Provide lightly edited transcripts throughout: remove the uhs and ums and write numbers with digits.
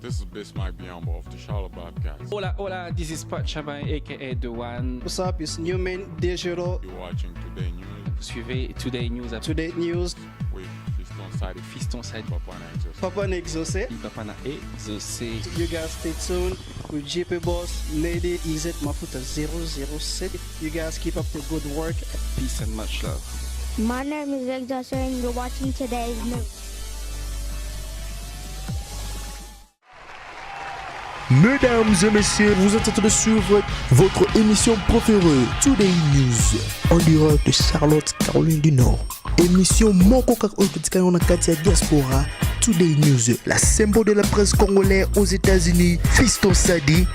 This is Biss Mike Biombo of the Charlotte Bobcats. Hola, hola, this is Pat Chabin, aka The One. What's up, it's Newman Dejero. You're watching Today News. Suivez Today News. Today News. With Fiston Sadi. Fiston Sadi. Papa Exaucé. Papa Exaucé. You guys stay tuned with JP Boss, Lady Izet Mafuta 007. You guys keep up the good work. Peace and much love. My name is Exaucé and you're watching Today's News. Mesdames et messieurs, vous êtes en train de suivre votre émission préférée, Today News, en direct de Charlotte, Caroline du Nord. Émission Moko Kakotika na Katia Diaspora, Today News, la symbole de la presse congolaise aux États-Unis, Fiston Sadi.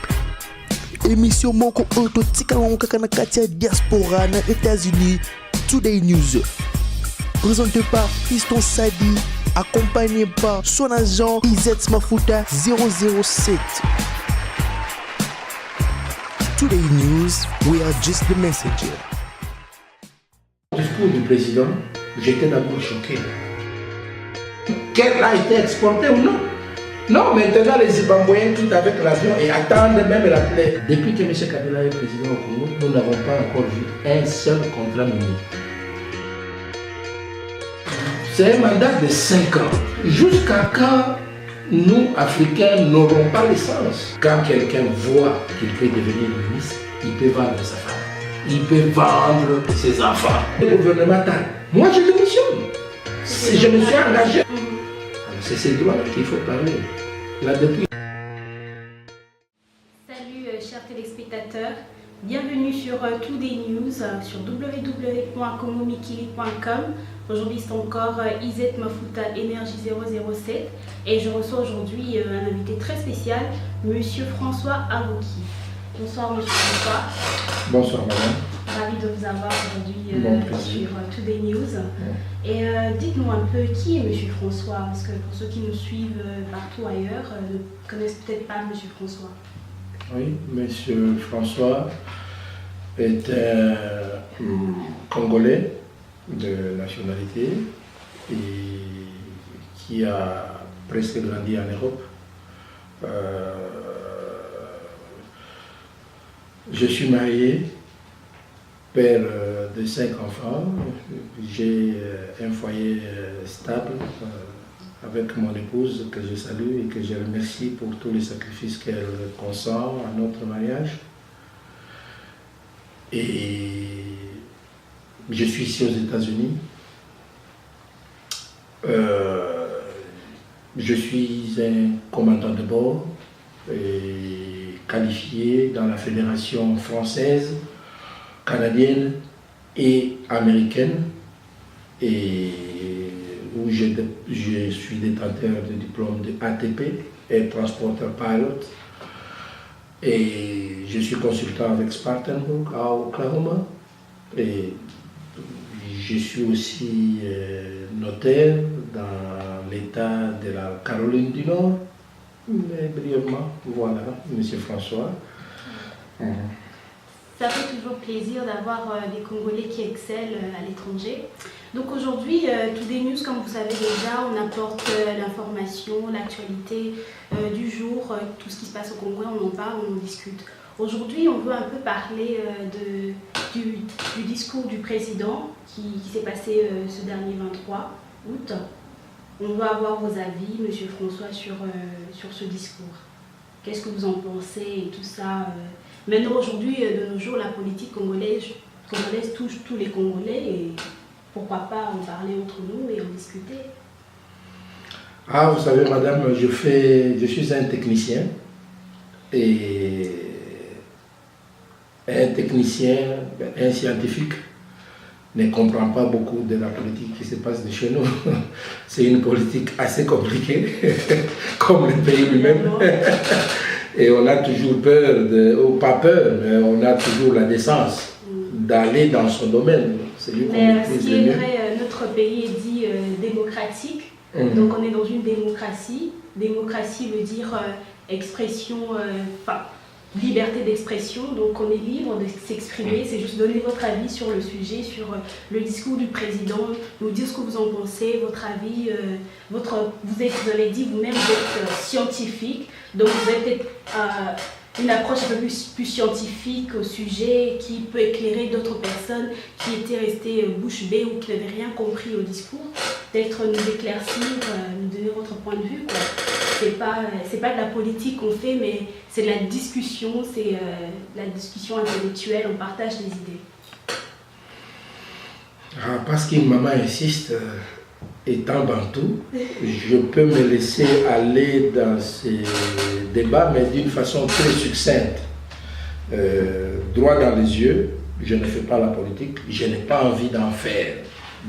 Émission Moko Kakotika na Katia Diaspora na États-Unis, Today News. Présenté par Fiston Sadi, accompagné par son agent Izet Mafuta 007. Today News, we are just the messenger. Au discours du président, j'étais d'abord choqué. Qu'elle a été exportée ou non? Non, maintenant les Zimbabwéens tout avec l'avion et attendent même la plaie. Depuis que M. Kabila est président au Congo, nous n'avons pas encore vu un seul contrat minier. C'est un mandat de 5 ans. Jusqu'à quand nous, Africains, n'aurons pas l'essence? Quand quelqu'un voit qu'il peut devenir ministre, il peut vendre sa femme. Il peut vendre ses enfants. Le gouvernemental. Moi, je démissionne. Si je me suis engagé. Alors, c'est ces droits qu'il faut parler. Là, depuis... Salut chers téléspectateurs. Bienvenue sur Today News, sur www.komomikili.com. Aujourd'hui c'est encore Izet Mafuta Énergie 007 et je reçois aujourd'hui un invité très spécial, Monsieur François Avoki. Bonsoir Monsieur François. Bonsoir Madame. Ravi de vous avoir aujourd'hui sur Today News. Et dites-nous un peu qui est Monsieur François, parce que pour ceux qui nous suivent partout ailleurs ne connaissent peut-être pas Monsieur François. Oui, Monsieur François est un Congolais de nationalité et qui a presque grandi en Europe. Je suis marié, père de 5 enfants. J'ai un foyer stable avec mon épouse que je salue et que je remercie pour tous les sacrifices qu'elle consent à notre mariage. Et je suis ici aux États-Unis. Je suis un commandant de bord et qualifié dans la fédération française, canadienne et américaine. Et où je suis détenteur de diplôme de ATP, Air Transporter Pilot, et je suis consultant avec Spartanburg à Oklahoma, et je suis aussi notaire dans l'État de la Caroline du Nord, mais brièvement, voilà, Monsieur François. Ça fait toujours plaisir d'avoir des Congolais qui excellent à l'étranger. Donc aujourd'hui, Today News, comme vous savez déjà, on apporte l'information, l'actualité du jour, tout ce qui se passe au Congo, on en parle, on en discute. Aujourd'hui, on veut un peu parler du discours du président qui s'est passé ce dernier 23 août. On veut avoir vos avis, Monsieur François, sur ce discours. Qu'est-ce que vous en pensez et tout ça Maintenant, aujourd'hui, de nos jours, la politique congolaise touche tous les Congolais et pourquoi pas en parler entre nous et en discuter. Ah, vous savez, madame, je suis un technicien et un technicien, un scientifique ne comprend pas beaucoup de la politique qui se passe de chez nous. C'est une politique assez compliquée, comme le pays lui-même. Et on a toujours peur, ou pas peur, mais on a toujours la décence d'aller dans son domaine. Mais ce qui est vrai, notre pays est dit démocratique, donc on est dans une démocratie. Démocratie veut dire expression, liberté d'expression, donc on est libre de s'exprimer, c'est juste donner votre avis sur le sujet, sur le discours du président, nous dire ce que vous en pensez, votre avis, vous avez dit vous-même, vous êtes scientifique, donc vous avez peut-être une approche un peu plus scientifique au sujet qui peut éclairer d'autres personnes qui étaient restées bouche bée ou qui n'avaient rien compris au discours, peut-être nous éclaircir, nous donner votre point de vue, quoi. C'est pas de la politique qu'on fait, mais c'est de la discussion, c'est la discussion intellectuelle, on partage les idées. Parce qu'une maman insiste, étant bantou, je peux me laisser aller dans ces débats, mais d'une façon très succincte. Droit dans les yeux, je ne fais pas la politique, je n'ai pas envie d'en faire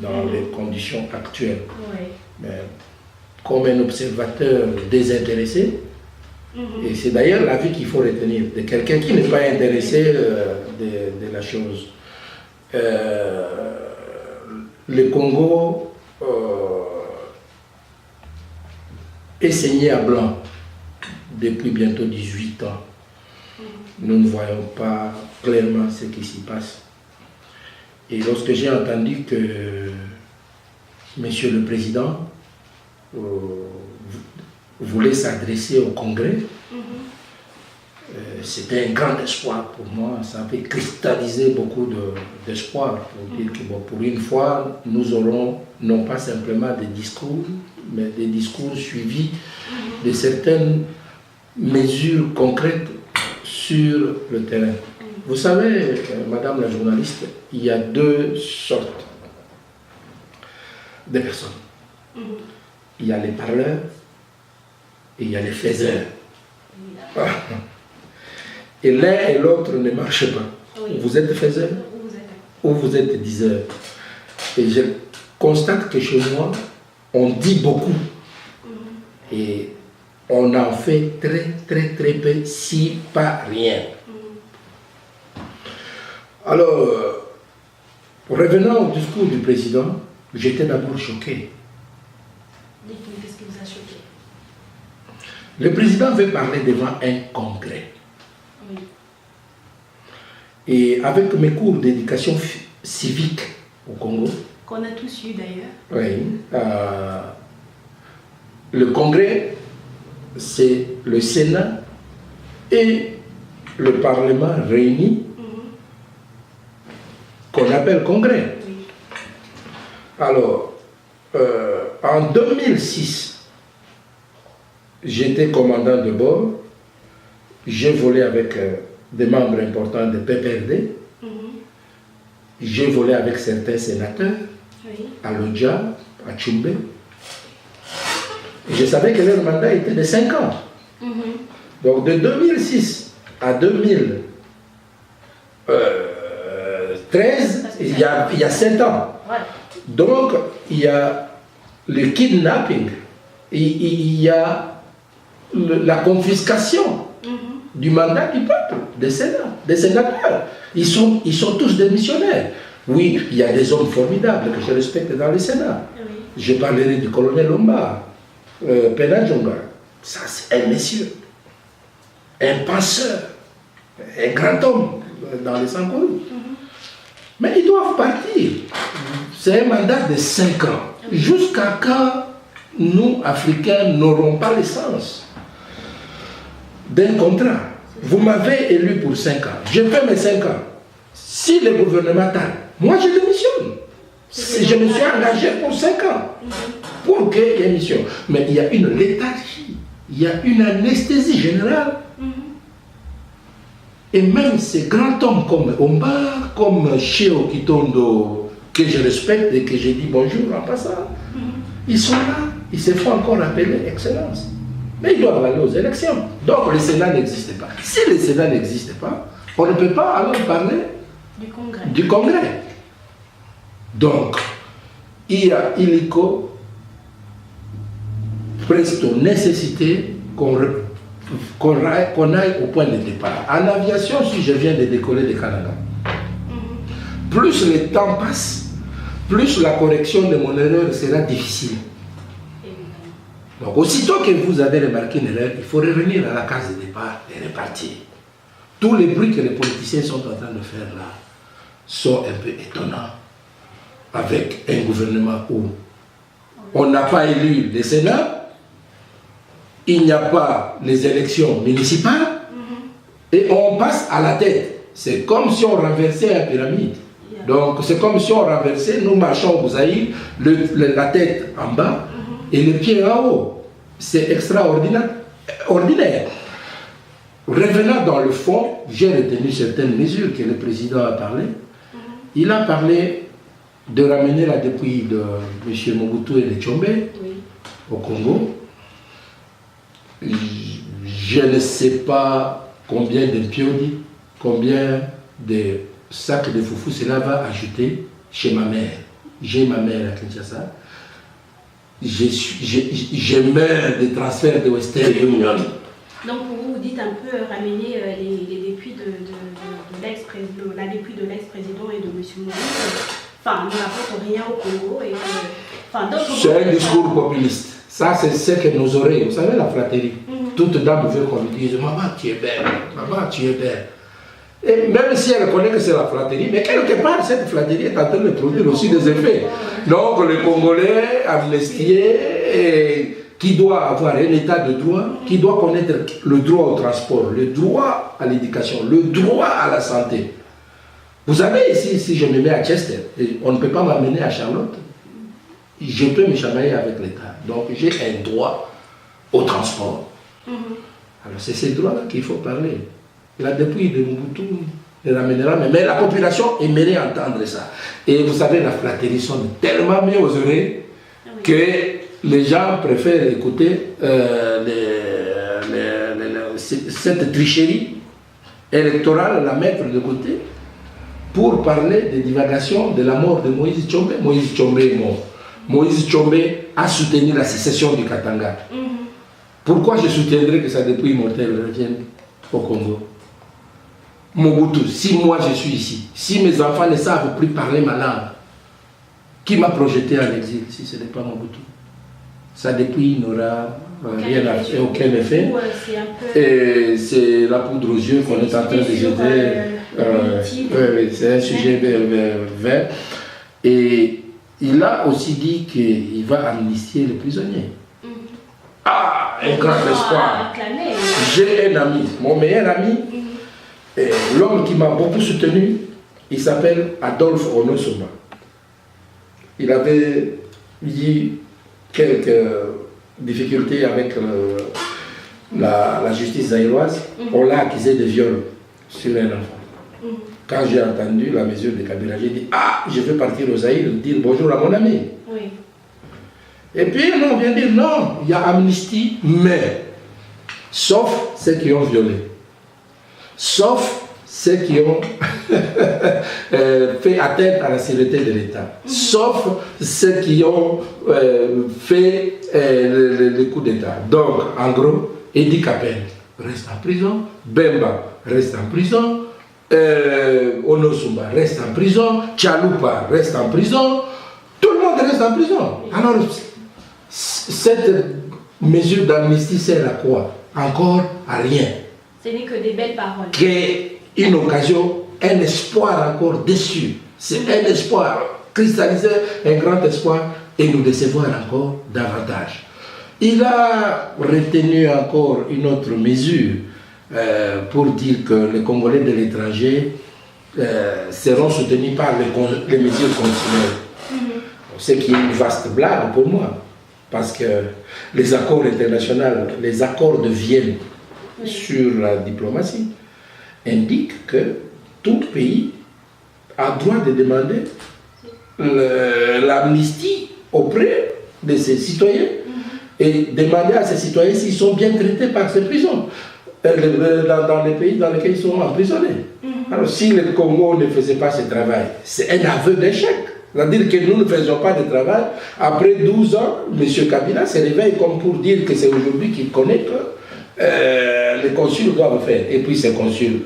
dans les conditions actuelles. Ouais. Mais, comme un observateur désintéressé, et c'est d'ailleurs l'avis qu'il faut retenir, de quelqu'un qui n'est pas intéressé de la chose. Le Congo est saigné à blanc depuis bientôt 18 ans. Nous ne voyons pas clairement ce qui s'y passe. Et lorsque j'ai entendu que Monsieur le Président voulait s'adresser au Congrès, c'était un grand espoir pour moi. Ça avait cristallisé beaucoup d'espoir pour dire que bon, pour une fois, nous aurons non pas simplement des discours, mais des discours suivis de certaines mesures concrètes sur le terrain. Vous savez, Madame la journaliste, il y a deux sortes de personnes. Il y a les parleurs et il y a les faiseurs. Et l'un et l'autre ne marchent pas. Oui. Vous êtes faiseur ou vous êtes diseur. Et je constate que chez moi, on dit beaucoup. Et on en fait très peu, si pas rien. Alors, revenant au discours du président, j'étais d'abord choqué. Dites-nous, qu'est-ce qui vous a choqué? Le président veut parler devant un congrès. Oui. Et avec mes cours d'éducation civique au Congo, qu'on a tous eu d'ailleurs. Oui, le congrès, c'est le Sénat et le Parlement réunis qu'on appelle congrès. Oui. Alors, en 2006, j'étais commandant de bord, j'ai volé avec des membres importants de PPRD, j'ai volé avec certains sénateurs, oui, à Lodja, à Tchumbe. Et je savais que leur mandat était de 5 ans. Donc de 2006 à 2013, il y a 7 ans. Ouais. Donc il y a le kidnapping, il y a la confiscation du mandat du peuple, des sénateurs. Ils sont tous démissionnaires. Oui, il y a des hommes formidables que je respecte dans le Sénat. Oui. Je parlerai du colonel Lombard, Pena Djonga. Ça, c'est un monsieur, un penseur, un grand homme dans les Sankourou. Mais ils doivent partir. C'est un mandat de 5 ans. Jusqu'à quand nous, Africains, n'aurons pas l'essence d'un contrat. Vous m'avez élu pour 5 ans. Je fais mes 5 ans. Si le gouvernement tarde, moi je démissionne. Je me suis engagé pour 5 ans. Pour qu'il y ait une mission. Mais il y a une léthargie. Il y a une anesthésie générale. Et même ces grands hommes comme Ombar, comme Cheo Kitondo, que je respecte et que je dis bonjour en passant, ils sont là. Ils se font encore appeler Excellence. Mais ils doivent aller aux élections. Donc le Sénat n'existe pas. Si le Sénat n'existe pas, on ne peut pas alors parler du Congrès. Donc, il y a illico, presto nécessité qu'on aille au point de départ. En aviation, si je viens de décoller de Canada, plus le temps passe, plus la correction de mon erreur sera difficile. Donc, aussitôt que vous avez remarqué une erreur, il faut revenir à la case de départ et repartir. tous les bruits que les politiciens sont en train de faire là sont un peu étonnants avec un gouvernement où on n'a pas élu le Sénat, il n'y a pas les élections municipales et on passe à la tête. C'est comme si on renversait la pyramide. Donc c'est comme si on renversait, nous marchons au Zaïre, la tête en bas et les pieds en haut. C'est extraordinaire. Revenant dans le fond, j'ai retenu certaines mesures que le président a parlé. Il a parlé de ramener la dépouille de M. Mobutu et de Tshombe au Congo. Je ne sais pas combien de piodi, combien de sacs de foufou cela va ajouter chez ma mère. J'ai ma mère à Kinshasa. Je meurs des transferts de Western Union. Donc pour vous, vous dites un peu ramener les dépouilles de l'ex-président, la dépouille de l'ex-président et de M. Mobutu, enfin, ne rapporte rien au Congo. C'est un discours populiste. Ça, c'est ce que nos oreilles, vous savez, la flatterie. Toute dame veut qu'on lui dise, maman, tu es belle, maman, tu es belle. Et même si elle connaît que c'est la flatterie, mais quelque part, cette flatterie est en train de produire aussi des effets. Donc, le Congolais amnistié, qui doit avoir un état de droit, qui doit connaître le droit au transport, le droit à l'éducation, le droit à la santé. Vous savez, ici, si je me mets à Chester, on ne peut pas m'amener à Charlotte, je peux me chamailler avec l'État. Donc, j'ai un droit au transport. Alors, c'est ces droits-là qu'il faut parler. La dépouille de Mobutu les ramènera, mais la population aimerait entendre ça. Et vous savez, la flatterie sonne tellement mieux aux oreilles que les gens préfèrent écouter cette tricherie électorale, la mettre de côté, pour parler des divagations de la mort de Moïse Tshombe. Moïse Tshombe est mort. Moïse Tshombe a soutenu la sécession du Katanga. Pourquoi je soutiendrais que sa dépouille mortelle revienne au Congo? Mobutu, si moi je suis ici, si mes enfants ne savent plus parler ma langue, qui m'a projeté en exil si ce n'est pas Mobutu? Sa dépouille n'aura aucun effet. Et c'est la poudre aux yeux qu'on est en train de jeter. C'est un sujet vert. Et il a aussi dit qu'il va amnistier les prisonniers. Ah, un grand espoir. J'ai un ami, mon meilleur ami, l'homme qui m'a beaucoup soutenu, il s'appelle Adolphe Onosoma. Il avait eu quelques difficultés avec la justice zaïroise. On l'a accusé de viol sur un enfant. Quand j'ai entendu la mesure de Kabila, j'ai dit, ah, je veux partir au Zaïre dire bonjour à mon ami. Et puis, on vient dire, non, il y a amnistie, mais, sauf ceux qui ont violé, sauf ceux qui ont fait atteinte à la sécurité de l'État, sauf ceux qui ont fait le coup d'État. Donc, en gros, Edi Kapel reste en prison, Bemba reste en prison, Onosumba reste en prison, Tchaloupa reste en prison, tout le monde reste en prison. Alors, cette mesure d'amnistie sert à quoi? Encore à rien. Ce n'est que des belles paroles. Une occasion, un espoir encore déçu. C'est un espoir, cristalliser un grand espoir et nous décevoir encore davantage. Il a retenu encore une autre mesure pour dire que les Congolais de l'étranger seront soutenus par les mesures consulaires. Ce qui est une vaste blague pour moi. Parce que les accords internationaux, les accords de Vienne sur la diplomatie indiquent que tout pays a droit de demander l'amnistie auprès de ses citoyens et demander à ses citoyens s'ils sont bien traités par ces prisons dans les pays dans lesquels ils sont emprisonnés. Alors si le Congo ne faisait pas ce travail, c'est un aveu d'échec. C'est-à-dire que nous ne faisons pas de travail. Après 12 ans, M. Kabila se réveille comme pour dire que c'est aujourd'hui qu'il connaît que les consuls doivent faire. Et puis ces consuls,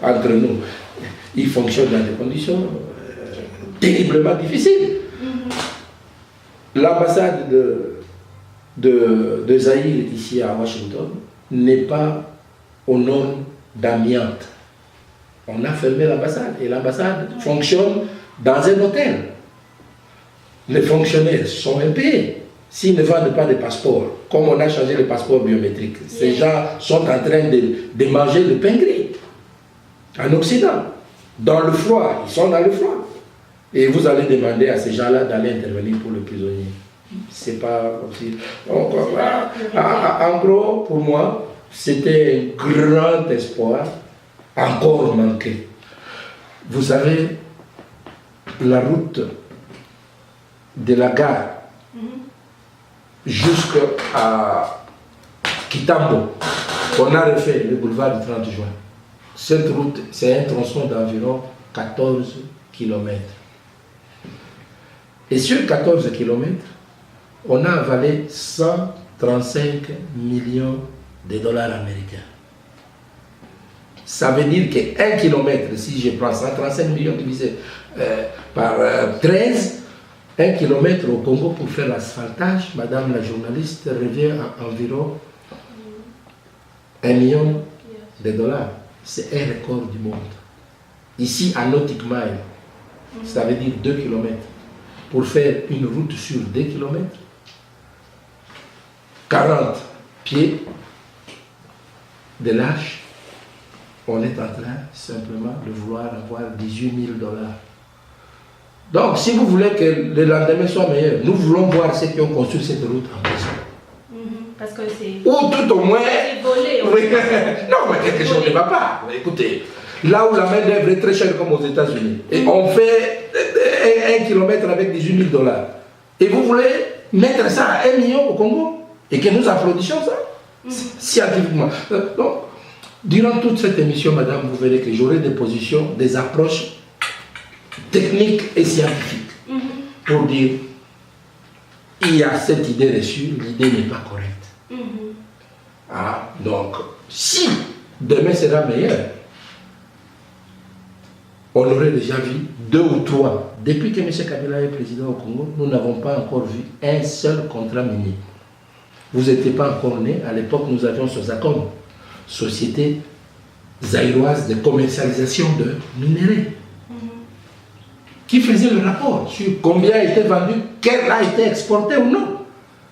entre nous, ils fonctionnent dans des conditions terriblement difficiles. L'ambassade de Zaïre ici à Washington n'est pas aux normes d'amiante. On a fermé l'ambassade et l'ambassade fonctionne dans un hôtel. Les fonctionnaires sont impayés. S'ils ne vendent pas de passeports, comme on a changé les passeports biométriques, ces gens sont en train de manger le pain gris. En Occident, dans le froid, ils sont dans le froid. Et vous allez demander à ces gens-là d'aller intervenir pour le prisonnier. C'est pas aussi. Donc, en gros, pour moi, c'était un grand espoir, encore manqué. Vous savez, la route de la gare jusqu'à Kitambo, on a refait le boulevard du 30 juin. Cette route, c'est un tronçon d'environ 14 km. Et sur 14 km, on a avalé 135 millions de dollars américains. Ça veut dire qu'un kilomètre, si je prends 135 millions divisé par 13, un kilomètre au Congo pour faire l'asphaltage, madame la journaliste, revient à environ 1 million de dollars. C'est un record du monde. Ici, à Nautic Mile, ça veut dire 2 km. Pour faire une route sur 2 km, 40 pieds de large, on est en train simplement de vouloir avoir 18 000 dollars. Donc, si vous voulez que le lendemain soit meilleur, nous voulons voir ceux qui ont construit cette route en prison. Parce que c'est... Ou tout au moins... C'est volé. Oui. Non, mais quelque chose ne va pas. Écoutez, là où la main-d'œuvre est très chère comme aux États-Unis, et on fait 1 kilomètre avec 18 000 dollars, et vous voulez mettre ça à 1 million au Congo, et que nous applaudissions ça, scientifiquement. Donc, durant toute cette émission, madame, vous verrez que j'aurai des positions, des approches techniques et scientifiques pour dire il y a cette idée reçue, l'idée n'est pas correcte. Donc, si demain sera meilleur, on aurait déjà vu 2 ou 3. Depuis que M. Kabila est président au Congo, nous n'avons pas encore vu un seul contrat minier. Vous n'étiez pas encore né. À l'époque, nous avions Sozacom, Société zaïroise de commercialisation de minerais, qui faisait le rapport sur combien a été vendu, quel a été exporté ou non.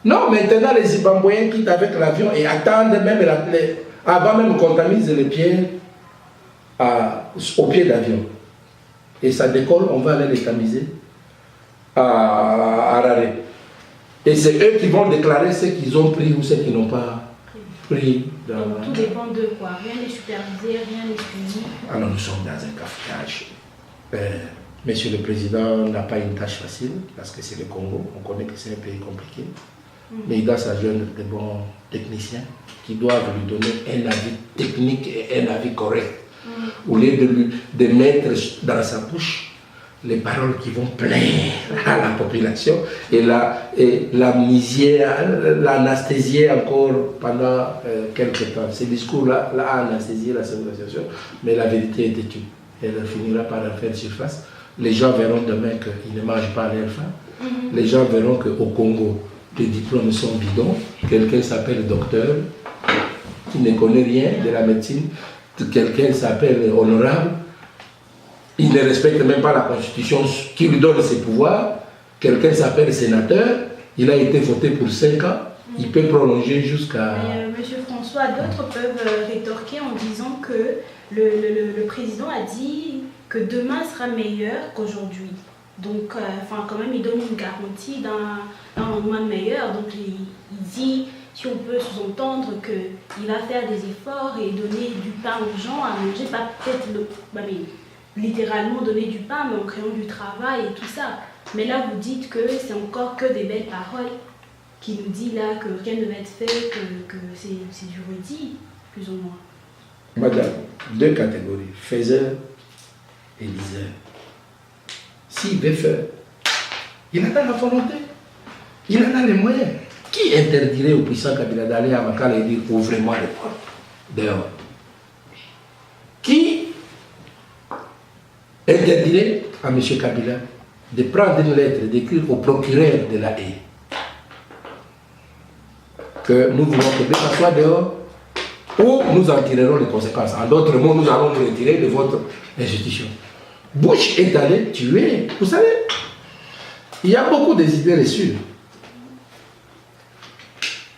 Non, maintenant les Zimbabwéens quittent avec l'avion et attendent même avant même contaminer les pierres au pied d'avion. Et ça décolle, on va aller les tamiser à Harare. Et c'est eux qui vont déclarer ce qu'ils ont pris ou ce qu'ils n'ont pas pris. Donc tout dépend de quoi. Rien n'est supervisé, rien n'est suivi. Alors nous sommes dans un cafouillage. Monsieur le Président n'a pas une tâche facile parce que c'est le Congo. On connaît que c'est un pays compliqué. Mais il doit s'adjoindre de bons techniciens qui doivent lui donner un avis technique et un avis correct. Au lieu de mettre dans sa bouche les paroles qui vont plaire à la population et l'anesthésier encore pendant quelques temps. Ces discours-là a anesthésié la civilisation, mais la vérité est têtue. Elle finira par en faire surface. Les gens verront demain qu'ils ne mangent pas à leur faim. Les gens verront qu'au Congo, les diplômes sont bidons. Quelqu'un s'appelle docteur, qui ne connaît rien de la médecine. Quelqu'un s'appelle honorable. Il ne respecte même pas la Constitution qui lui donne ses pouvoirs. Quelqu'un s'appelle sénateur. Il a été voté pour 5 ans. Il peut prolonger jusqu'à... Monsieur François, d'autres peuvent rétorquer en disant que le président a dit que demain sera meilleur qu'aujourd'hui. Donc, quand même, il donne une garantie d'un lendemain meilleur. Donc, il dit, si on peut sous-entendre qu'il va faire des efforts et donner du pain aux gens à manger, pas peut-être littéralement donner du pain, mais en créant du travail et tout ça. Mais là, vous dites que c'est encore que des belles paroles, qui nous dit là que rien ne va être fait, que c'est du redit, plus ou moins. Madame, 2 catégories, faiseur et liseur. S'il veut faire, il en a la volonté, il en a les moyens. Qui interdirait au puissant Kabila d'aller à Makala et dire ouvrez-moi les portes dehors? Qui interdirait à M. Kabila de prendre une lettre et d'écrire au procureur de la haie que nous voulons que Béka soit dehors ou nous en tirerons les conséquences. En d'autres mots, nous allons nous retirer de votre institution. Bush est allé tuer. Vous savez, il y a beaucoup d'idées reçues.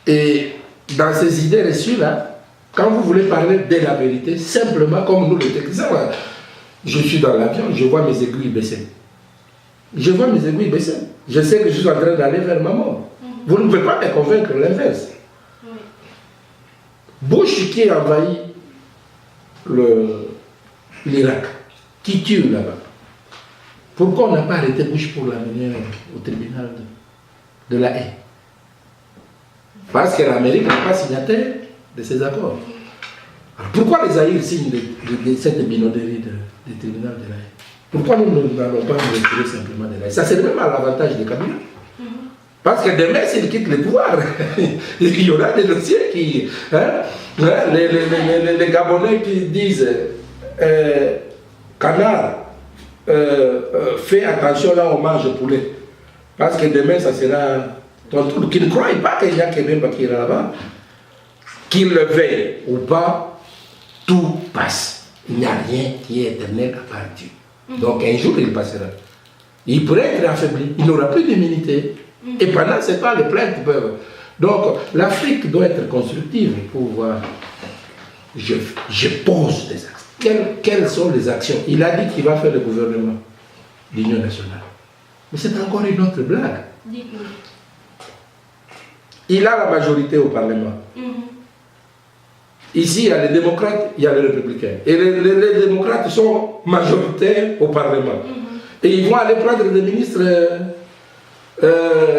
Et dans ces idées reçues-là, quand vous voulez parler de la vérité, simplement comme nous les techniciens, je suis dans l'avion, je vois mes aiguilles baisser. Je vois mes aiguilles baisser. Je sais que je suis en train d'aller vers ma mort. Vous ne pouvez pas me convaincre l'inverse. Bush qui envahit l'Irak, qui tue là-bas. Pourquoi on n'a pas arrêté Bush pour l'amener au tribunal de la haie? Parce que l'Amérique n'est pas signataire de ces accords. Alors pourquoi les Zaïre signent cette minauderie du tribunal de la haie? Pourquoi nous n'allons pas nous retirer simplement de la haie? Ça serait même à l'avantage de Kabila. Parce que demain, s'il quitte le pouvoir, il y aura des dossiers qui... les Gabonais qui disent Canard, fais attention là, on mange poulet. Parce que demain, ça sera ton tour. Qui ne croient pas qu'il y a quelqu'un qui ira là-bas, qu'il le veuille ou pas, tout passe. Il n'y a rien qui est éternel à part Dieu. Donc un jour, il passera. Il pourrait être affaibli, il n'aura plus d'immunité. Et pendant ce temps, les plaintes peuvent... Donc, l'Afrique doit être constructive pour voir... Je pose des actions. Quelles sont les actions? Il a dit qu'il va faire le gouvernement d'union nationale. Mais c'est encore une autre blague. Il a la majorité au Parlement. Ici, il y a les démocrates, il y a les républicains. Et les démocrates sont majoritaires au Parlement. Et ils vont aller prendre des ministres...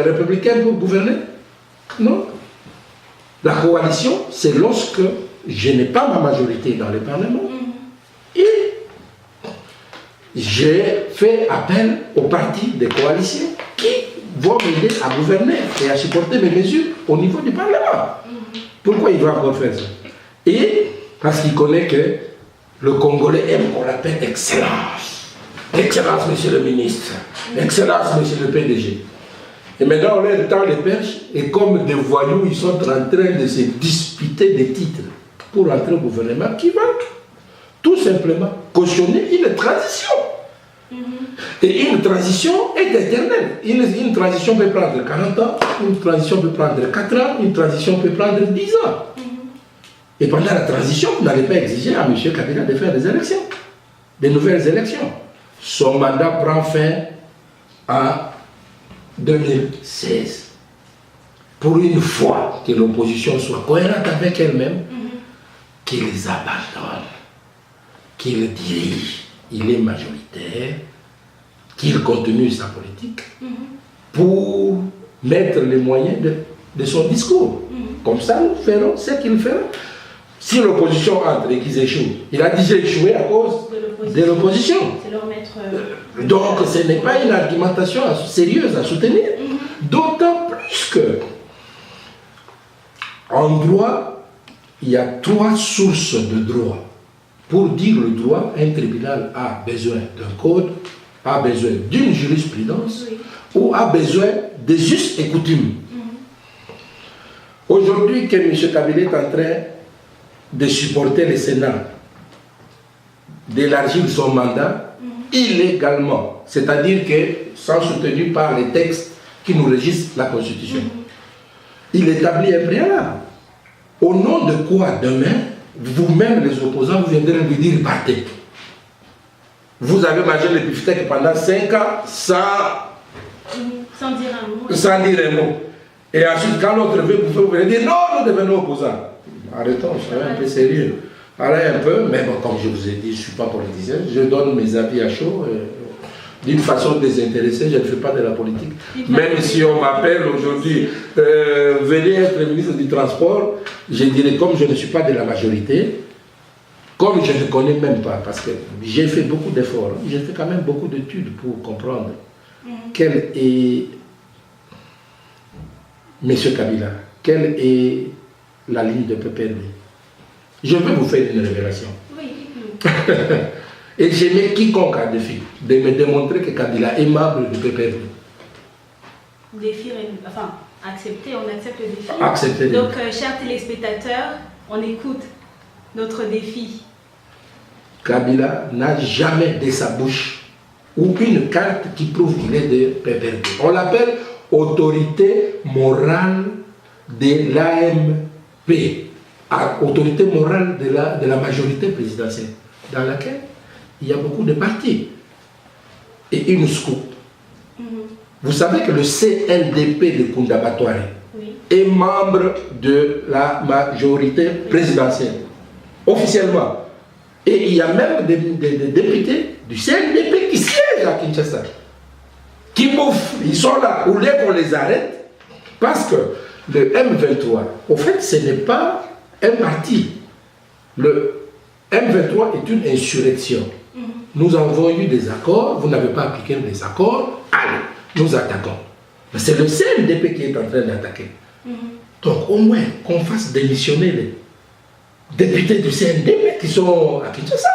républicain pour gouverner? Non. La coalition, c'est lorsque je n'ai pas ma majorité dans le Parlement et j'ai fait appel aux partis de coalition qui vont m'aider à gouverner et à supporter mes mesures au niveau du Parlement. Pourquoi il doit encore faire ça? Et parce qu'il connaît que le Congolais aime qu'on l'appelle Excellence. Excellence, monsieur le ministre. Excellence, monsieur le PDG. Et maintenant, on leur tend les perches, et comme des voyous, ils sont en train de se disputer des titres pour entrer au gouvernement qui va tout simplement cautionner une transition. Et une transition est éternelle. Une transition peut prendre 40 ans, une transition peut prendre 4 ans, une transition peut prendre 10 ans. Et pendant la transition, vous n'allez pas exiger à M. Kabila de faire des élections, des nouvelles élections. Son mandat prend fin en 2016. Pour une fois que l'opposition soit cohérente avec elle-même, qu'il les abandonne, qu'il dirige, il est majoritaire, qu'il continue sa politique pour mettre les moyens de son discours. Comme ça, nous ferons ce qu'il fera. Si l'opposition entre et qu'ils échouent, il a déjà échoué à cause de l'opposition. Donc ce n'est pas une argumentation sérieuse à soutenir. D'autant plus que en droit, il y a 3 sources de droit. Pour dire le droit, un tribunal a besoin d'un code, a besoin d'une jurisprudence ou a besoin de justes et coutumes. Aujourd'hui, que M. Kabila est en train de supporter le Sénat, d'élargir son mandat illégalement, c'est-à-dire que sans soutenu par les textes qui nous régissent la Constitution. Il établit un préalable. Au nom de quoi demain, vous-même les opposants, vous viendrez lui dire partez. Vous avez mangé le beefsteak pendant 5 ans sans dire un mot. Et ensuite, quand l'autre veut, vous pouvez dire non, nous devenons opposants. Arrêtons, soyons un peu sérieux. Allez un peu, mais bon, comme je vous ai dit, je ne suis pas politicien, je donne mes avis à chaud, d'une façon désintéressée, je ne fais pas de la politique. Même si on m'appelle aujourd'hui, venez être ministre du Transport, je dirais comme je ne suis pas de la majorité, comme je ne connais même pas, parce que j'ai fait beaucoup d'efforts, j'ai fait quand même beaucoup d'études pour comprendre quelle est M. Kabila, quelle est la ligne de PPRD. Je vais vous faire une révélation. Et je mets quiconque à défi de me démontrer que Kabila est membre du PPRD. Défi, enfin, accepter, on accepte le défi. Accepter. Donc, chers téléspectateurs, on écoute notre défi? Kabila n'a jamais de sa bouche ou une carte qui prouve qu'il est de PPRD. On l'appelle autorité morale de l'AMP, autorité morale de la majorité présidentielle, dans laquelle il y a beaucoup de partis et une scoop. Vous savez que le CNDP de Kounda-Batouari est membre de la majorité présidentielle, officiellement. Et il y a même des députés du CNDP qui siègent à Kinshasa, qui bouffent, ils sont là, ou qu'on les arrête, parce que le M23, au fait, ce n'est pas un parti. Le M23 est une insurrection. Nous avons eu des accords, vous n'avez pas appliqué les accords, allez, nous attaquons. Mais c'est le CNDP qui est en train d'attaquer. Donc au moins qu'on fasse démissionner les députés du CNDP qui sont à Kinshasa,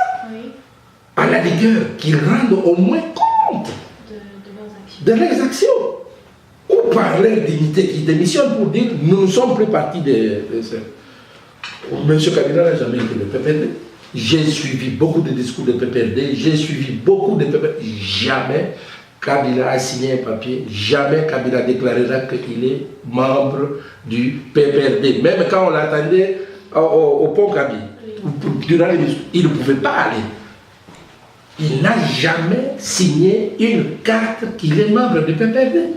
à la rigueur, qu'ils rendent au moins compte de leurs actions. Ou par leur dignité, qui démissionnent pour dire nous ne sommes plus partis de ça. M. Kabila n'a jamais été le PPRD. J'ai suivi beaucoup de discours de PPRD, j'ai suivi beaucoup de PPRD. Jamais Kabila a signé un papier, jamais Kabila déclarera qu'il est membre du PPRD. Même quand on l'attendait au pont Kaby, durant les discours, il ne pouvait pas aller. Il n'a jamais signé une carte qu'il est membre du PPRD.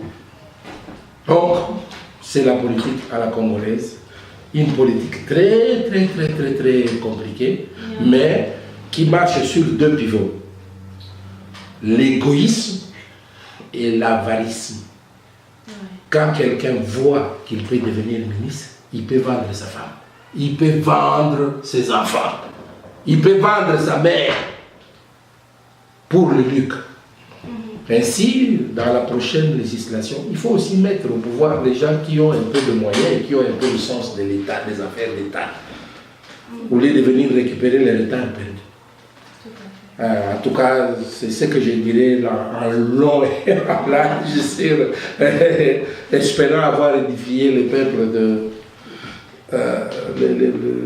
Donc, c'est la politique à la congolaise. Une politique très compliquée, mais qui marche sur deux pivots. L'égoïsme et l'avarisme. Quand quelqu'un voit qu'il peut devenir ministre, il peut vendre sa femme, il peut vendre ses enfants, il peut vendre sa mère pour le lucre. Ainsi, dans la prochaine législation, il faut aussi mettre au pouvoir les gens qui ont un peu de moyens et qui ont un peu le sens de l'État, des affaires d'État, au lieu de venir récupérer les retards perdus. En tout cas, c'est ce que je dirais là, en long et en large, espérant avoir édifié le peuple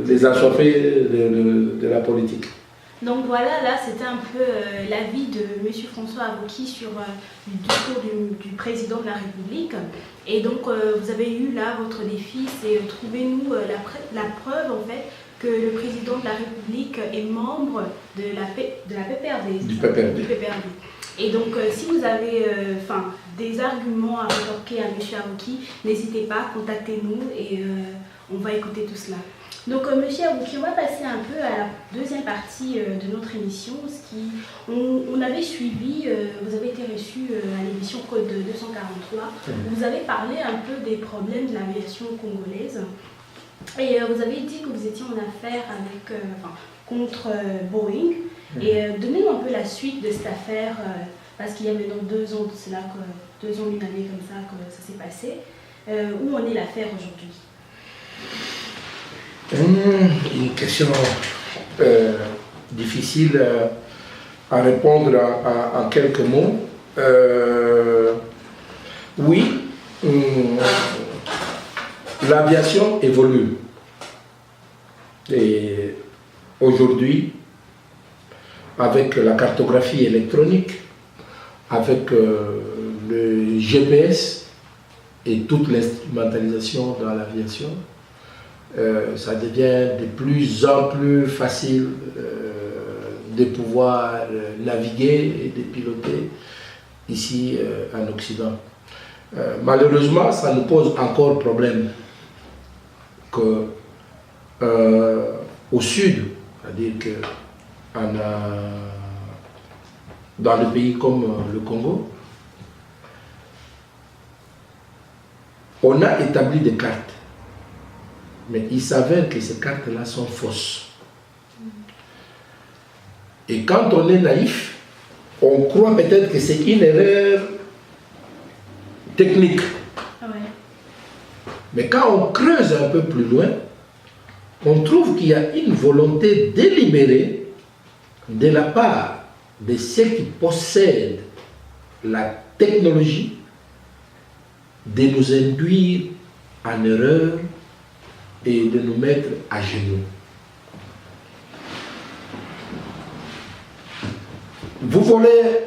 les assoiffés de la politique. Donc voilà, là c'était un peu l'avis de M. François Aboki sur le discours du président de la République. Et donc vous avez eu là votre défi, c'est trouvez-nous la preuve en fait que le président de la République est membre de la PPRD. Du PPRD. Et donc si vous avez des arguments à rétorquer à M. Aboki, n'hésitez pas, contactez-nous et on va écouter tout cela. Donc, Monsieur Aboki, on va passer un peu à la deuxième partie de notre émission. On avait suivi, vous avez été reçu à l'émission Code 243. Vous avez parlé un peu des problèmes de l'aviation congolaise. Et vous avez dit que vous étiez en affaire avec, contre Boeing. Et donnez-nous un peu la suite de cette affaire, parce qu'il y a maintenant 2 ans, c'est là que 2 ans, une année comme ça que ça s'est passé. Où en est l'affaire aujourd'hui? Une question difficile à répondre en quelques mots. Oui, l'aviation évolue. Et aujourd'hui, avec la cartographie électronique, avec le GPS et toute l'instrumentalisation dans l'aviation, ça devient de plus en plus facile de pouvoir naviguer et de piloter ici en Occident. Malheureusement, ça nous pose encore problème que au sud, c'est-à-dire que dans le pays comme le Congo, on a établi des cartes. Mais il s'avère que ces cartes-là sont fausses. Et quand on est naïf, on croit peut-être que c'est une erreur technique. Mais quand on creuse un peu plus loin, on trouve qu'il y a une volonté délibérée de la part de ceux qui possèdent la technologie de nous induire en erreur et de nous mettre à genoux. Vous volez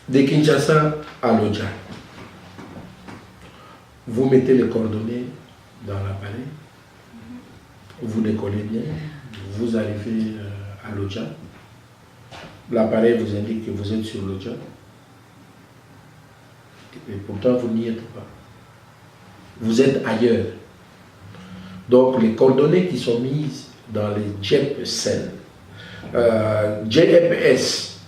de Kinshasa à Lodja. Vous mettez les coordonnées dans l'appareil. Vous décollez bien. Vous arrivez à Lodja. L'appareil vous indique que vous êtes sur Lodja. Et pourtant, vous n'y êtes pas. Vous êtes ailleurs. Donc, les coordonnées qui sont mises dans les GPSN, GPS,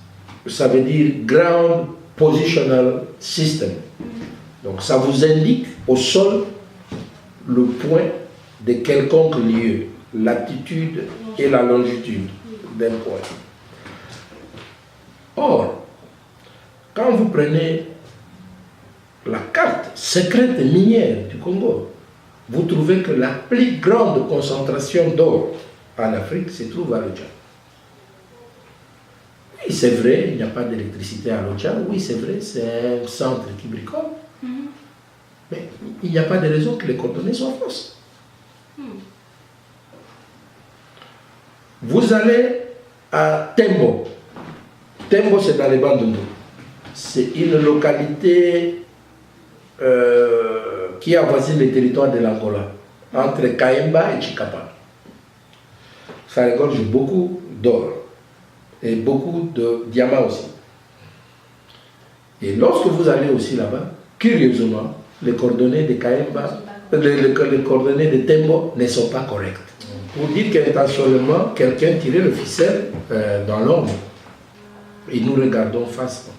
ça veut dire Ground Positional System. Donc, ça vous indique au sol le point de quelconque lieu, l'attitude et la longitude d'un point. Or, quand vous prenez la carte secrète minière du Congo, vous trouvez que la plus grande concentration d'or en Afrique se trouve à Lodja. Oui, c'est vrai, il n'y a pas d'électricité à Lodja. Oui, c'est vrai, c'est un centre qui bricole. Mais il n'y a pas de raison que les coordonnées soient fausses. Vous allez à Tembo. Tembo, c'est dans les Bandundu. C'est une localité qui avoisine les territoires de l'Angola, entre Kaemba et Chikapa. Ça regorge beaucoup d'or et beaucoup de diamants aussi. Et lorsque vous allez aussi là-bas, curieusement, les coordonnées de Kaemba, les coordonnées de Tembo ne sont pas correctes. Pour dire qu'intentionnellement, quelqu'un tirait le ficelle dans l'ombre. Et nous regardons face.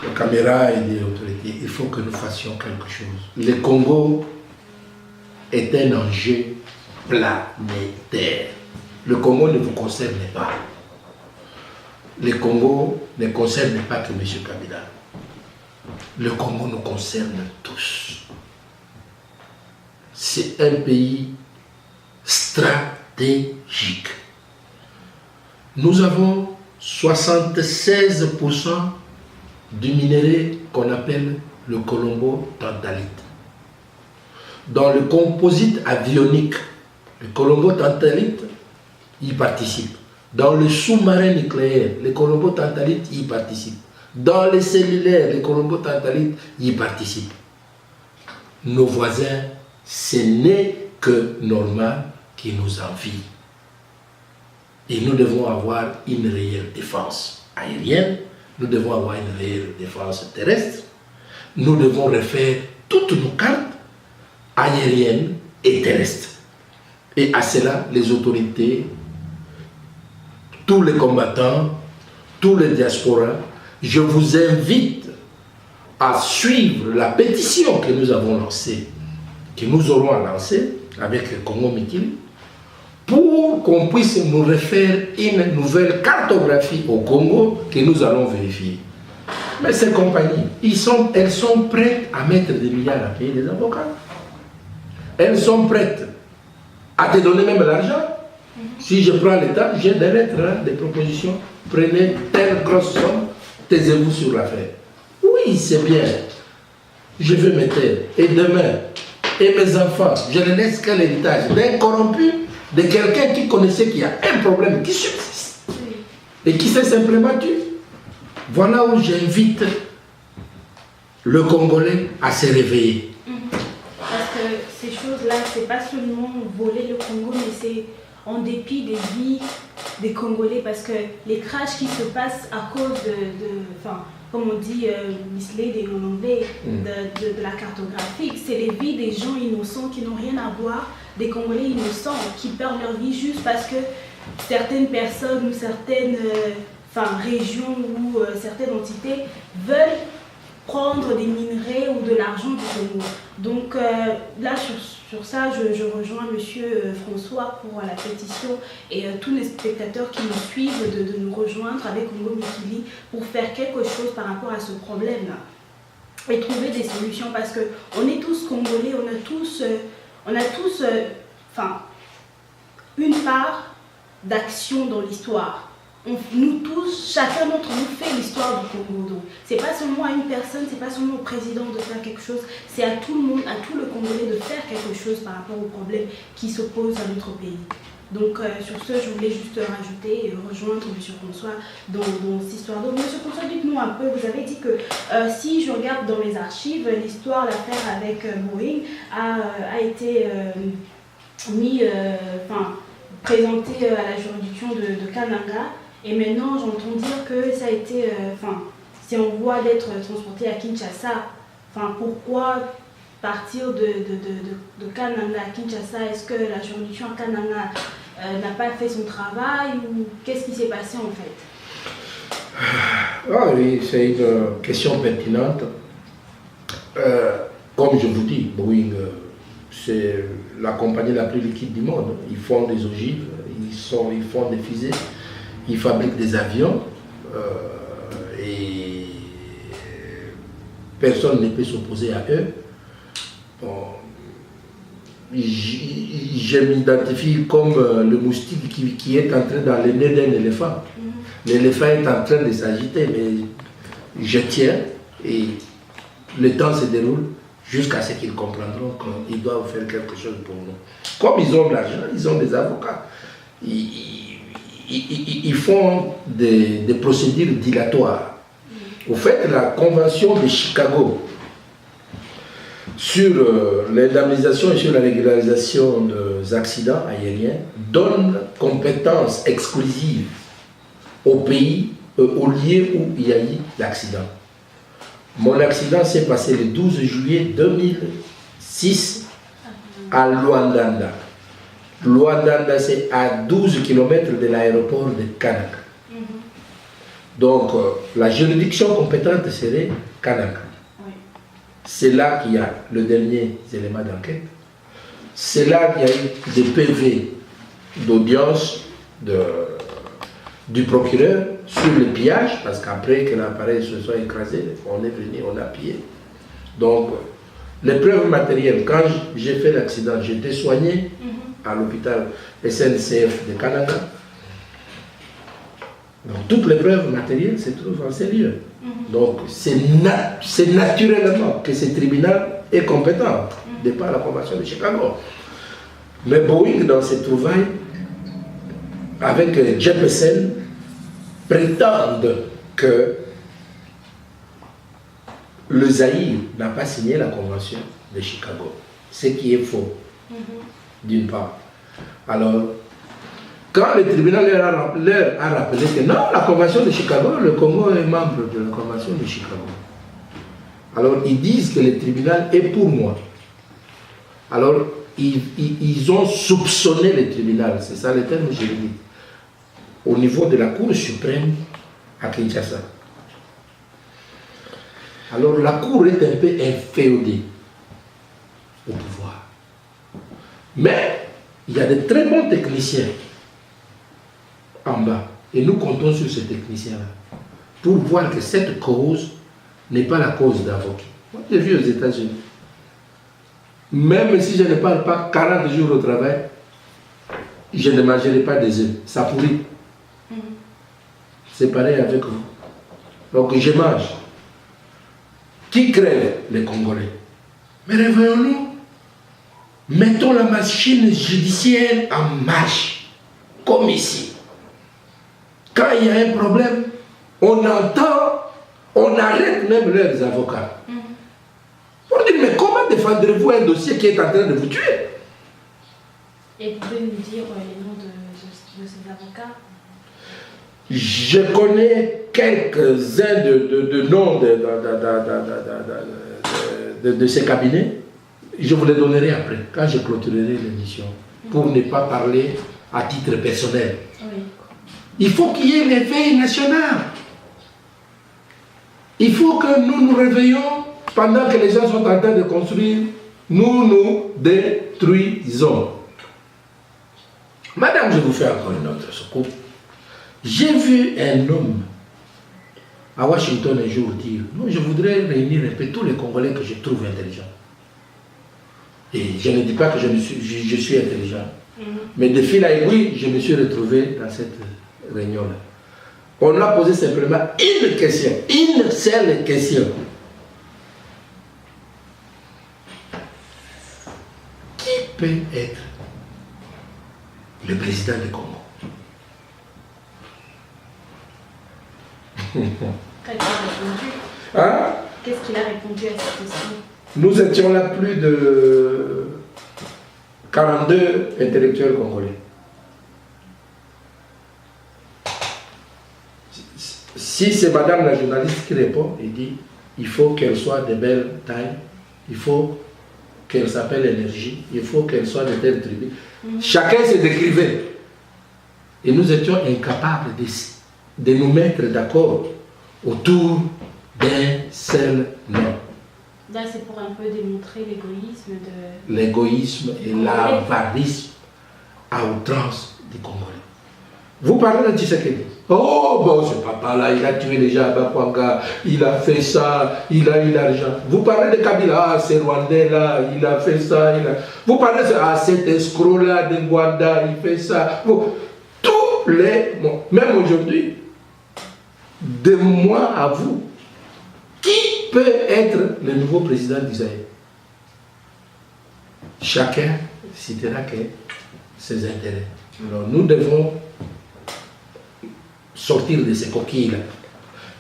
Les caméras et les autorités, il faut que nous fassions quelque chose. Le Congo est un enjeu planétaire. Le Congo ne vous concerne pas. Le Congo ne concerne pas que M. Kabila. Le Congo nous concerne tous. C'est un pays stratégique. Nous avons 76% du minerai qu'on appelle le colombo-tantalite. Dans le composite avionique, le colombo-tantalite y participe. Dans le sous-marin nucléaire, le colombo-tantalite y participe. Dans les cellulaires, le colombo-tantalite y participe. Nos voisins, ce n'est que normal qu'ils nous envient. Et nous devons avoir une réelle défense aérienne. Nous devons avoir une réelle défense terrestre. Nous devons refaire toutes nos cartes aériennes et terrestres. Et à cela, les autorités, tous les combattants, tous les diasporas, je vous invite à suivre la pétition que nous avons lancée, que nous aurons à lancer avec le Congo Mikili, pour qu'on puisse nous refaire une nouvelle cartographie au Congo que nous allons vérifier. Mais ces compagnies, elles sont prêtes à mettre des milliards à payer des avocats. Elles sont prêtes à te donner même l'argent. Si je prends l'État, j'ai des lettres, des propositions. Prenez telle grosse somme, taisez-vous sur l'affaire. Oui, c'est bien. Je vais me taire. Et demain, et mes enfants, je ne laisse qu'un héritage d'un corrompu, de quelqu'un qui connaissait qu'il y a un problème qui subsiste et qui s'est simplement tué. Voilà où j'invite le Congolais à se réveiller. Parce que ces choses-là, c'est pas seulement voler le Congo, mais c'est en dépit des vies des Congolais, parce que les crashs qui se passent à cause comme on dit, misleading en anglais, de la cartographie, c'est les vies des gens innocents qui n'ont rien à voir, des Congolais innocents qui perdent leur vie juste parce que certaines personnes ou certaines régions ou certaines entités veulent prendre des minerais ou de l'argent du Congo. Donc là, sur ça, je rejoins monsieur François pour la pétition et tous les spectateurs qui nous suivent de nous rejoindre avec Congo Mikili pour faire quelque chose par rapport à ce problème-là et trouver des solutions, parce qu'on est tous Congolais, on a tous une part d'action dans l'histoire. Nous tous, chacun d'entre nous fait l'histoire du Congo. Donc, c'est pas seulement à une personne, c'est pas seulement au président de faire quelque chose, c'est à tout le monde, à tout le Congolais de faire quelque chose par rapport aux problèmes qui se posent à notre pays. Donc sur ce, je voulais juste rajouter et rejoindre M. François dans cette histoire. Donc M. François, dites-nous un peu, vous avez dit que si je regarde dans mes archives, l'histoire, l'affaire avec Boeing a été présentée à la juridiction de Kananga. Et maintenant, j'entends dire que ça a été, si on voit d'être transporté à Kinshasa, pourquoi partir de Kananga à Kinshasa? Est-ce que la juridiction à Kananga n'a pas fait son travail ou qu'est-ce qui s'est passé en fait? Ah oui, c'est une question pertinente. Comme je vous dis, Boeing, c'est la compagnie la plus liquide du monde. Ils font des ogives, ils font des fusées, ils fabriquent des avions et personne ne peut s'opposer à eux. Bon, je m'identifie comme le moustique qui est entré dans le nez d'un éléphant. L'éléphant est en train de s'agiter, mais je tiens et le temps se déroule jusqu'à ce qu'ils comprendront qu'ils doivent faire quelque chose pour nous. Comme ils ont de l'argent, ils ont des avocats. Ils font des procédures dilatoires. Au fait, la Convention de Chicago sur l'indemnisation et sur la régularisation des accidents aériens donne compétence exclusive au pays, au lieu où il y a eu l'accident. Mon accident s'est passé le 12 juillet 2006 à Luandanda. Luandanda, c'est à 12 km de l'aéroport de Kananga. Donc, la juridiction compétente serait Kananga. C'est là qu'il y a le dernier élément d'enquête. C'est là qu'il y a eu des PV d'audience du procureur sur le pillage, parce qu'après que l'appareil se soit écrasé, on est venu, on a pillé. Donc, les preuves matérielles, quand j'ai fait l'accident, j'étais soigné à l'hôpital SNCF de Kananga. Donc, toutes les preuves matérielles se trouvent en ces lieux. Donc, c'est naturellement que ce tribunal est compétent, de par la Convention de Chicago. Mais Boeing, dans ses trouvailles, avec Jeppesen, prétendent que le Zaïre n'a pas signé la Convention de Chicago, ce qui est faux, d'une part. Alors, quand le tribunal leur a rappelé que non, la Convention de Chicago, le Congo est membre de la Convention de Chicago. Alors, ils disent que le tribunal est pour moi. Alors, ils ont soupçonné le tribunal, c'est ça le terme juridique, au niveau de la Cour suprême à Kinshasa. Alors, la Cour est un peu inféodée au pouvoir. Mais, il y a de très bons techniciens en bas. Et nous comptons sur ces techniciens-là pour voir que cette cause n'est pas la cause d'Avoki. Moi, j'ai vu aux États-Unis. Même si je ne parle pas 40 jours au travail, je ne mangerai pas des œufs. Ça pourrit. C'est pareil avec vous. Donc je mange. Qui crève? Les Congolais. Mais réveillons-nous. Mettons la machine judiciaire en marche. Comme ici. Quand il y a un problème, on entend, on arrête même leurs avocats. Pour dire, mais comment défendrez-vous un dossier qui est en train de vous tuer? Et vous pouvez nous dire les noms de ces avocats? Je connais quelques-uns de noms de ces cabinets. Je vous les donnerai après, quand je clôturerai l'émission, pour ne pas parler à titre personnel. Oui. Il faut qu'il y ait une réveil national. Il faut que nous nous réveillons pendant que les gens sont en train de construire. Nous nous détruisons. Madame, je vous fais encore une autre secours. J'ai vu un homme à Washington un jour dire, non, je voudrais réunir un peu tous les Congolais que je trouve intelligents. Et je ne dis pas que je suis intelligent. Mais de fil à aiguille, je me suis retrouvé dans cette réunion-là. On a posé simplement une question, une seule question. Qui peut être le président du Congo. Qu'est-ce qu'il a répondu? Hein? Qu'est-ce qu'il a répondu à cette question? Nous étions là plus de 42 intellectuels congolais. Si c'est madame la journaliste qui répond, il dit il faut qu'elle soit de belle taille, il faut qu'elle s'appelle énergie, il faut qu'elle soit de telle tribu. Chacun se décrivait. Et nous étions incapables de nous mettre d'accord autour d'un seul nom. Là, c'est pour un peu démontrer l'égoïsme de... L'égoïsme et l'avarisme à outrance des Congolais. Vous parlez de Tshisekedi. Oh, bon, ce papa-là, il a tué les gens à Bakwanga, il a fait ça, il a eu l'argent. Vous parlez de Kabila, ah, c'est Rwandais-là, il a fait ça, il a... Vous parlez de ah, cet escroc-là de Rwanda, il fait ça. Vous, tous les... Bon, même aujourd'hui, de moi à vous, qui peut être le nouveau président d'Israël? Chacun citera que ses intérêts. Alors nous devons sortir de ces coquilles-là,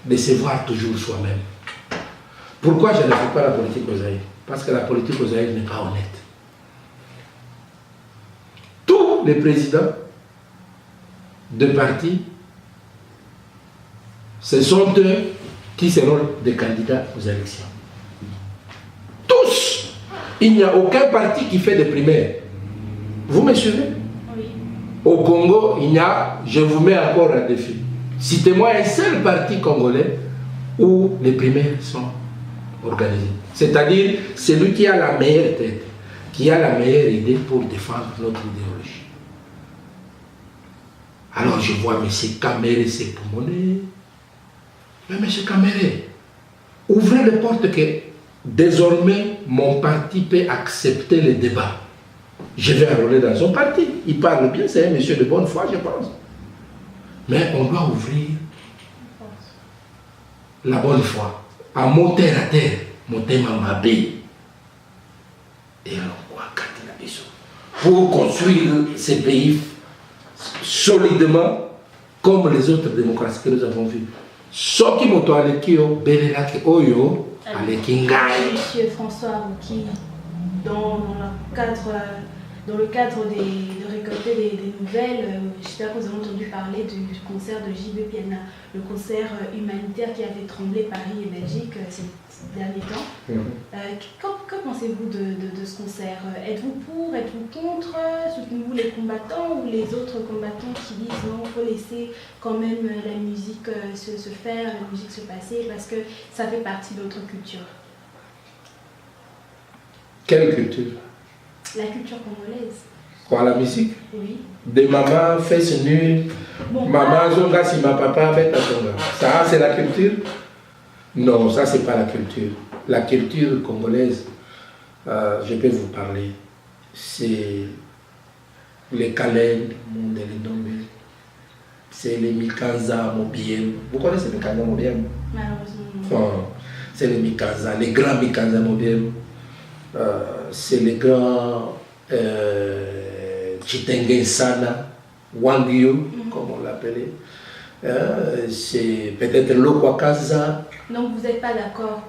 de se voir toujours soi-même. Pourquoi je ne fais pas la politique aux Zaïre? Parce que la politique aux Zaïre n'est pas honnête. Tous les présidents de partis, ce sont eux qui seront des candidats aux élections. Tous! Il n'y a aucun parti qui fait des primaires. Vous me suivez? Oui. Au Congo, il y a, je vous mets encore un défi. Citez-moi un seul parti congolais où les primaires sont organisées. C'est-à-dire celui qui a la meilleure tête, qui a la meilleure idée pour défendre notre idéologie. Alors je vois M. Kamere Sekoumone. Mais M. Kamere, ouvrez les portes que désormais mon parti peut accepter le débat. Je vais enrôler dans son parti. Il parle bien, c'est un monsieur de bonne foi, je pense. Mais on doit ouvrir la bonne foi. À monter à terre, monter ma bille. Et on voit pour construire ces pays solidement comme les autres démocraties que nous avons vues. Ce qui moto alekio belelaki oyo alekingai. Monsieur François Rouki, dans le cadre de récolter des nouvelles, j'espère que vous avez entendu parler du concert de J.B. Piana, le concert humanitaire qui a fait trembler Paris et Belgique ces derniers temps. Que pensez-vous de ce concert? Êtes-vous pour, êtes-vous contre? Soutenez-vous les combattants ou les autres combattants qui disent non, il faut laisser quand même la musique se faire, la musique se passer parce que ça fait partie de notre culture? Quelle culture? La culture congolaise. Quoi, la musique? Oui. Des mamans, fesses nues, Bon, maman, zonga, si ma papa, bête à zonga. Ça, c'est la culture? Non, ça, c'est pas la culture. La culture congolaise, je peux vous parler, c'est les Kalend, c'est les Mikanza Mobiem. Vous connaissez les Mikanza Mobiem? Malheureusement, non. Non, c'est les Mikanza, les grands Mikanza Mobiem. C'est les grands Chitengen Sana, Wangyo, comme on l'appelait. C'est peut-être Lokwakaza. Donc vous n'êtes pas d'accord?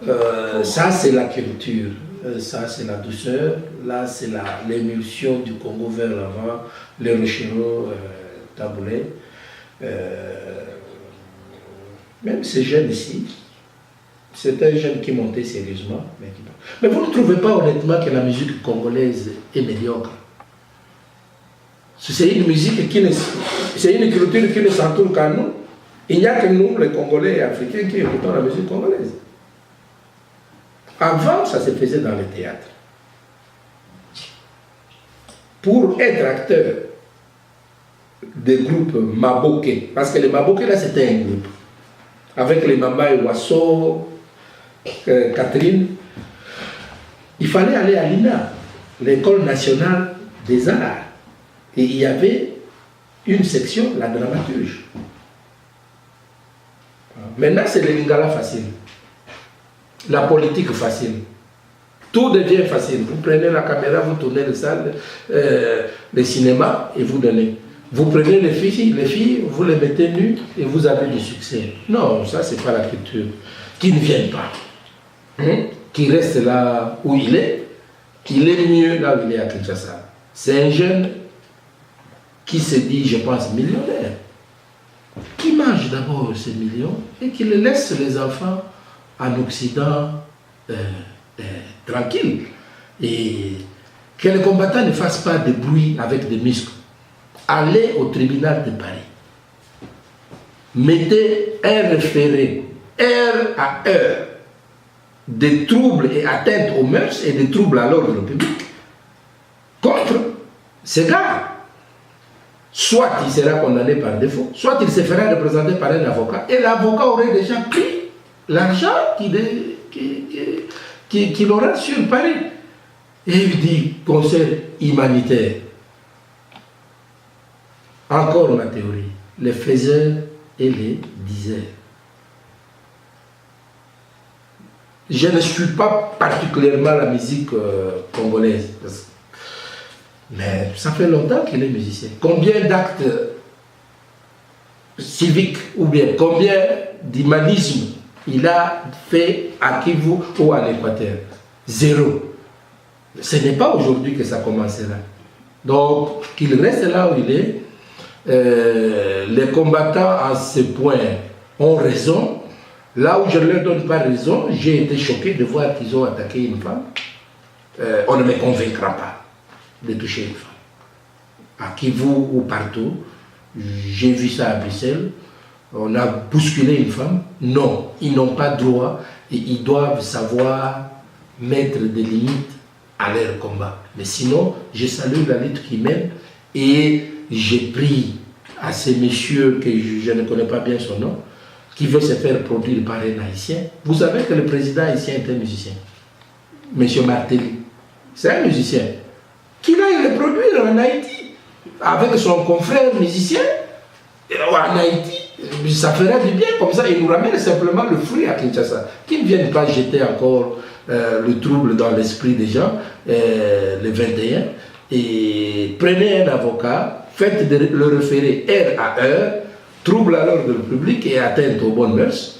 Ça, c'est la culture. Ça, c'est la douceur. Là, c'est l'émulsion du Congo vers l'avant. Le Rochero Taboulé. Même ces jeunes ici, c'est un jeune qui montait sérieusement. Mais vous ne trouvez pas honnêtement que la musique congolaise est médiocre? C'est une musique qui ne... C'est une culture qui ne s'entoure qu'à nous. Il n'y a que nous, les Congolais et Africains, qui écoutons la musique congolaise. Avant, ça se faisait dans le théâtre. Pour être acteur des groupes Maboké, parce que les Maboké, là, c'était un groupe. Avec les Mama et Wasso, Catherine, il fallait aller à l'INA, l'École nationale des arts. Et il y avait une section, la dramaturge. Maintenant, c'est le lingala facile, la politique facile. Tout devient facile. Vous prenez la caméra, vous tournez les salles, les cinémas et vous donnez. Vous prenez les filles, vous les mettez nues et vous avez du succès. Non, ça c'est pas la culture. Qui ne viennent pas. Qui reste là où il est mieux là où il est à Kinshasa. C'est un jeune qui se dit, je pense, millionnaire, qui mange d'abord ces millions et qui les laisse les enfants en Occident tranquilles. Et que les combattants ne fassent pas de bruit avec des muscles. Allez au tribunal de Paris. Mettez un référé heure à heure des troubles et atteintes aux mœurs et des troubles à l'ordre public contre ces gars. Soit il sera condamné par défaut, soit il se fera représenter par un avocat et l'avocat aurait déjà pris l'argent qu'il aura sur Paris. Et il dit concert humanitaire. Encore ma théorie, les faiseurs et les diseurs. Je ne suis pas particulièrement la musique congolaise, mais ça fait longtemps qu'il est musicien. Combien d'actes civiques ou bien combien d'humanisme il a fait à Kivu ou à l'Équateur? Zéro. Ce n'est pas aujourd'hui que ça commencera. Donc, qu'il reste là où il est. Les combattants à ce point ont raison. Là où je ne leur donne pas raison, j'ai été choqué de voir qu'ils ont attaqué une femme. On ne me convaincra pas de toucher une femme. À Kivu ou partout, j'ai vu ça à Bruxelles. On a bousculé une femme. Non, ils n'ont pas droit et ils doivent savoir mettre des limites à leur combat. Mais sinon, je salue la lutte qu'ils mènent et j'ai pris à ce monsieur que je ne connais pas bien son nom, qui veut se faire produire par un haïtien. Vous savez que le président haïtien est un musicien. Monsieur Martelly, c'est un musicien. Qu'il aille le produire en Haïti avec son confrère musicien en Haïti. Ça fera du bien comme ça. Il nous ramène simplement le fruit à Kinshasa. Qu'ils ne viennent pas jeter encore le trouble dans l'esprit des gens le 21. Et prenez un avocat, faites le référé heure à heure, trouble à l'ordre public et atteinte aux bonnes mœurs.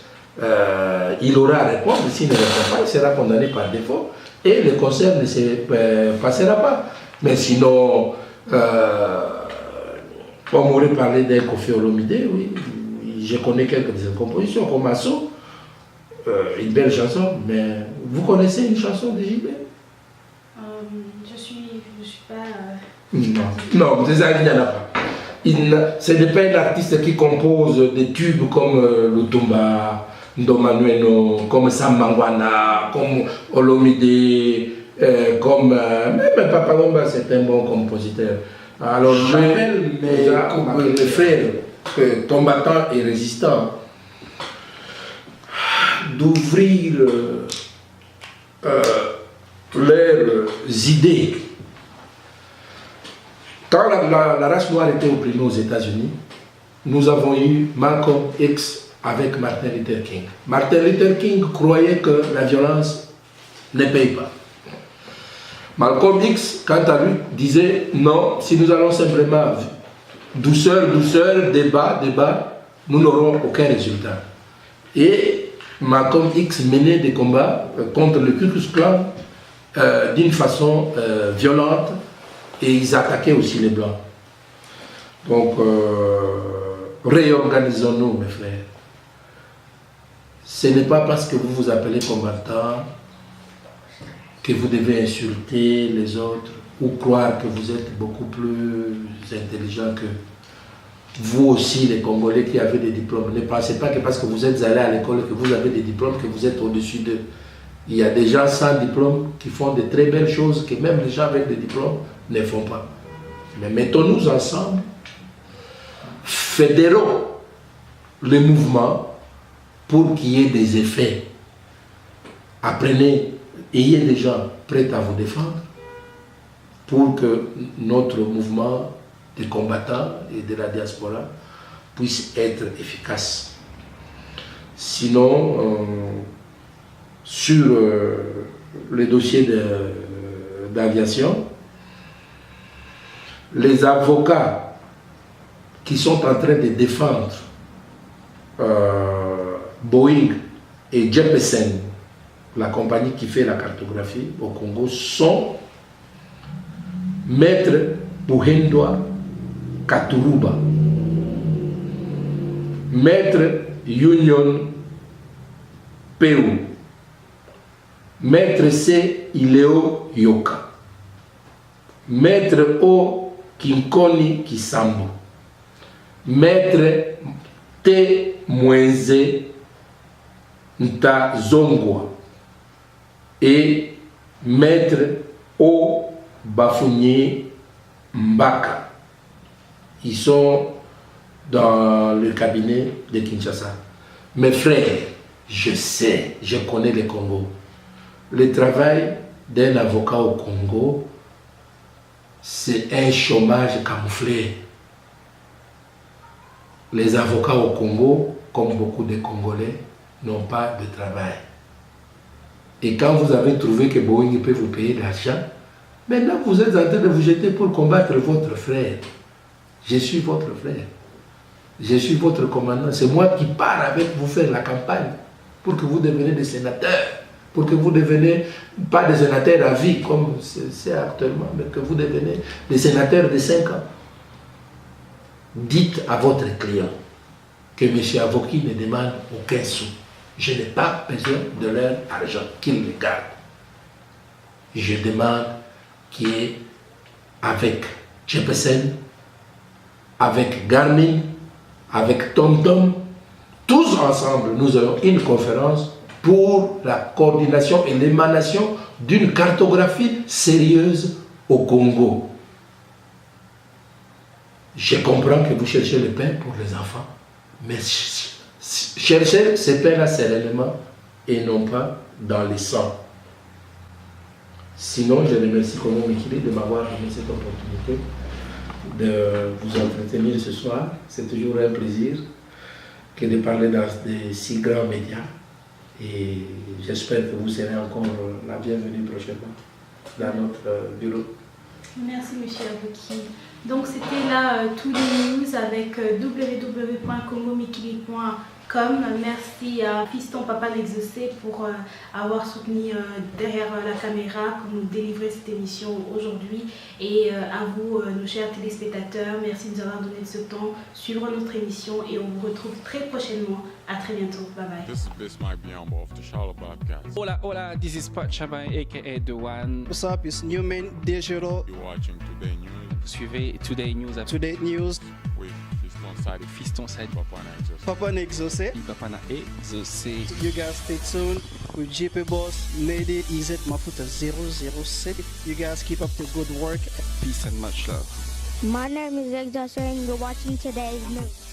Il aura à répondre. S'il ne répond pas, il sera condamné par défaut et le concert ne se passera pas. Mais sinon, on m'aurait parlé d'un Koffi Olomide, oui. Je connais quelques de ses compositions, comme Asso, une belle chanson, mais vous connaissez une chanson de JB? Je suis pas... Non, des amis, il n'y en a pas. Ce n'est pas un artiste qui compose des tubes comme Lutumba, Ndomanueno, comme Sam Mangwana, comme Olomide, comme... même Papa Lomba, c'est un bon compositeur. Alors, j'appelle mes frères combattants et résistants d'ouvrir leurs idées. Quand la race noire était opprimée aux États-Unis, nous avons eu Malcolm X avec Martin Luther King. Martin Luther King croyait que la violence ne paye pas. Malcolm X, quant à lui, disait non, si nous allons simplement douceur, douceur, débat, débat, nous n'aurons aucun résultat. Et Malcolm X menait des combats contre le Ku Klux Klan d'une façon violente et ils attaquaient aussi les Blancs. Donc, réorganisons-nous, mes frères. Ce n'est pas parce que vous vous appelez combattant que vous devez insulter les autres ou croire que vous êtes beaucoup plus intelligent que vous aussi, les Congolais qui avez des diplômes. Ne pensez pas que parce que vous êtes allés à l'école et que vous avez des diplômes, que vous êtes au-dessus d'eux. Il y a des gens sans diplôme qui font de très belles choses que même les gens avec des diplômes ne font pas. Mais mettons-nous ensemble, fédérons le mouvement pour qu'il y ait des effets. Apprenez, ayez des gens prêts à vous défendre pour que notre mouvement des combattants et de la diaspora puisse être efficace. Sinon, sur le dossier d'aviation. Les avocats qui sont en train de défendre Boeing et Jeppesen, la compagnie qui fait la cartographie au Congo, sont Maître Buhendwa Katuruba, Maître Union Peu, Maître C. Ileo Yoka, Maître O. Kinkoni Kisambo, Maître T. Mwenze Ntazongwa et Maître O. Bafounier Mbaka. Ils sont dans le cabinet de Kinshasa. Mes frères, je sais, je connais le Congo. Le travail d'un avocat au Congo, c'est un chômage camouflé. Les avocats au Congo, comme beaucoup de Congolais, n'ont pas de travail. Et quand vous avez trouvé que Boeing peut vous payer de l'argent, maintenant vous êtes en train de vous jeter pour combattre votre frère. Je suis votre frère. Je suis votre commandant. C'est moi qui pars avec vous faire la campagne pour que vous deveniez des sénateurs. Pour que vous ne deveniez pas des sénateurs à vie comme c'est actuellement, mais que vous deveniez des sénateurs de 5 ans. Dites à votre client que M. Avoki ne demande aucun sou. Je n'ai pas besoin de leur argent, qu'ils le gardent. Je demande qu'il y ait avec Jeppesen, avec Garmin, avec TomTom, tous ensemble, nous aurons une conférence pour la coordination et l'émanation d'une cartographie sérieuse au Congo. Je comprends que vous cherchez le pain pour les enfants, mais cherchez ce pain-là sereinement et non pas dans les sangs. Sinon, je remercie Congo Mikili de m'avoir donné cette opportunité de vous entretenir ce soir. C'est toujours un plaisir que de parler dans des si grands médias. Et j'espère que vous serez encore la bienvenue prochainement dans notre bureau. Merci, M. Avoki. Donc, c'était là tous les news avec www.congomikili.com. Merci à Fiston Papa L'Exaucé pour avoir soutenu derrière la caméra pour nous délivrer cette émission aujourd'hui. Et à vous, nos chers téléspectateurs, merci de nous avoir donné de ce temps, suivre notre émission et on vous retrouve très prochainement. À très bientôt. Bye bye. This might be Amber of the Charlotte Bobcats. Hola, hola, this is Pat Chabai, aka The One. What's up? It's Newman Dejero. You're watching Today News Vous suivez Today News avec Today News. with Fiston Sadi Fiston Sadi, Papa Nexus. Papa Nexose. Papa Exaucé. You guys stay tuned with JP Boss, Lady EZ Mafuta 007. You guys keep up the good work. Peace and much love. My name is Exhaustion and you're watching today's news.